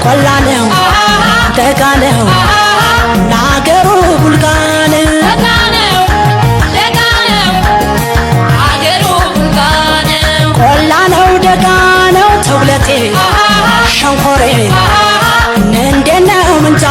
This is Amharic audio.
ቆላ ነው ደጋ ነው ናገሩ ቡልጋ ነው ቆላ ነው ደጋ ነው ተውለቴ ሸንኮሬ እንደነው ምንጫ